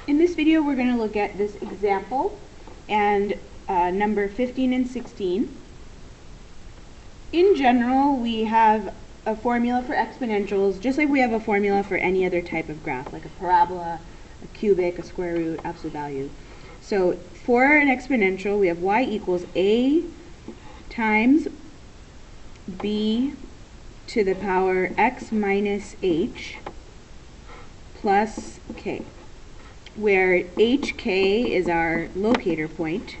In this video, we're going to look at this example and number 15 and 16. In general, we have a formula for exponentials, just like we have a formula for any other type of graph, like a parabola, a cubic, a square root, absolute value. So for an exponential, we have y equals a times b to the power x minus h plus k, where hk is our locator point.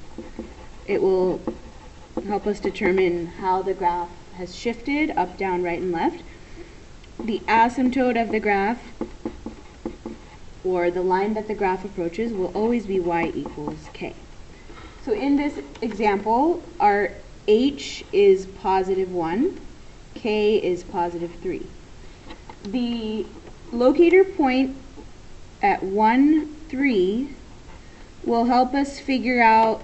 It will help us determine how the graph has shifted up, down, right, and left. The asymptote of the graph, or the line that the graph approaches, will always be y equals k. So in this example, our h is positive 1, k is positive 3. The locator point at 1, 3 will help us figure out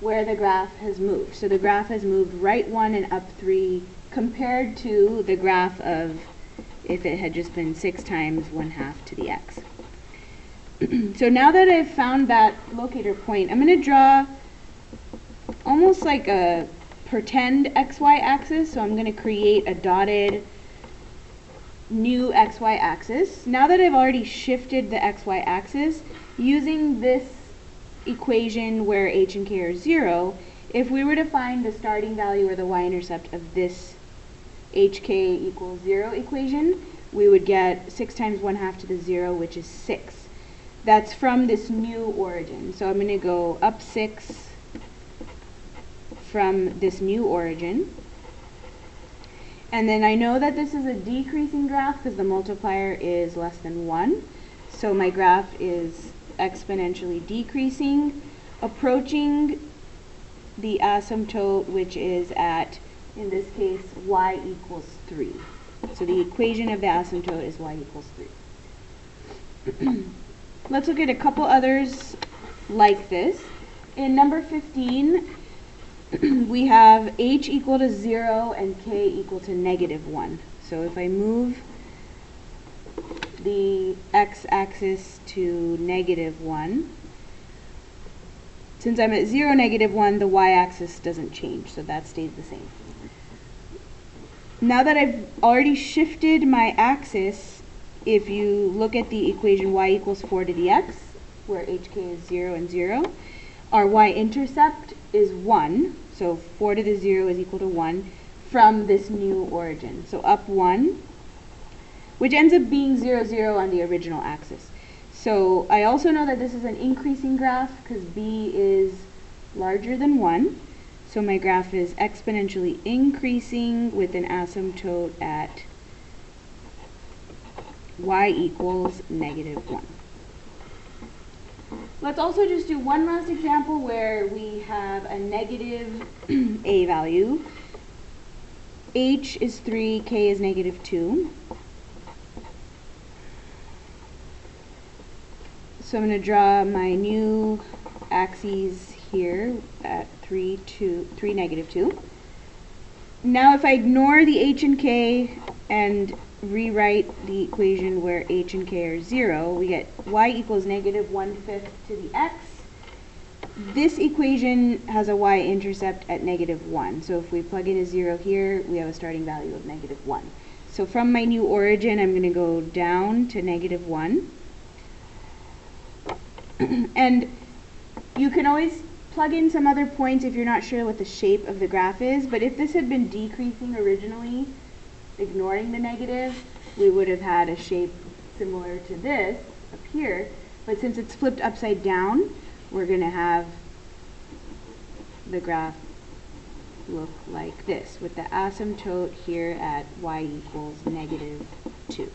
where the graph has moved. So the graph has moved right 1 and up 3 compared to the graph of if it had just been 6 times 1/2 to the x. So now that I've found that locator point, I'm going to draw almost like a pretend xy axis. So I'm going to create a dotted new xy axis. Now that I've already shifted the xy axis, using this equation where h and k are 0, if we were to find the starting value or the y-intercept of this hk equals 0 equation, we would get 6 times 1/2 to the 0, which is 6. That's from this new origin. So I'm going to go up 6 from this new origin. And then I know that this is a decreasing graph because the multiplier is less than 1. So my graph is exponentially decreasing, approaching the asymptote, which is at, in this case, y equals 3. So the equation of the asymptote is y equals 3. Let's look at a couple others like this. In number 15, we have h equal to 0 and k equal to -1. So if I move the x-axis to -1, since I'm at 0, -1, the y-axis doesn't change, so that stays the same. Now that I've already shifted my axis, if you look at the equation y equals 4 to the x, where hk is 0 and 0, our y-intercept is 1, so 4 to the 0 is equal to 1 from this new origin. So up 1, which ends up being 0, 0 on the original axis. So I also know that this is an increasing graph because b is larger than 1. So my graph is exponentially increasing with an asymptote at y equals -1. Let's also just do one last example where we have a negative a value. H is 3, k is -2. So I'm going to draw my new axes here at 3, 2. Now if I ignore the h and k and rewrite the equation where h and k are 0, we get y equals -1/5 to the x. This equation has a y-intercept at -1. So if we plug in a 0 here, we have a starting value of -1. So from my new origin, I'm going to go down to -1. And you can always plug in some other points if you're not sure what the shape of the graph is, but if this had been decreasing originally, ignoring the negative, we would have had a shape similar to this up here, but since it's flipped upside down, we're going to have the graph look like this, with the asymptote here at y equals -2.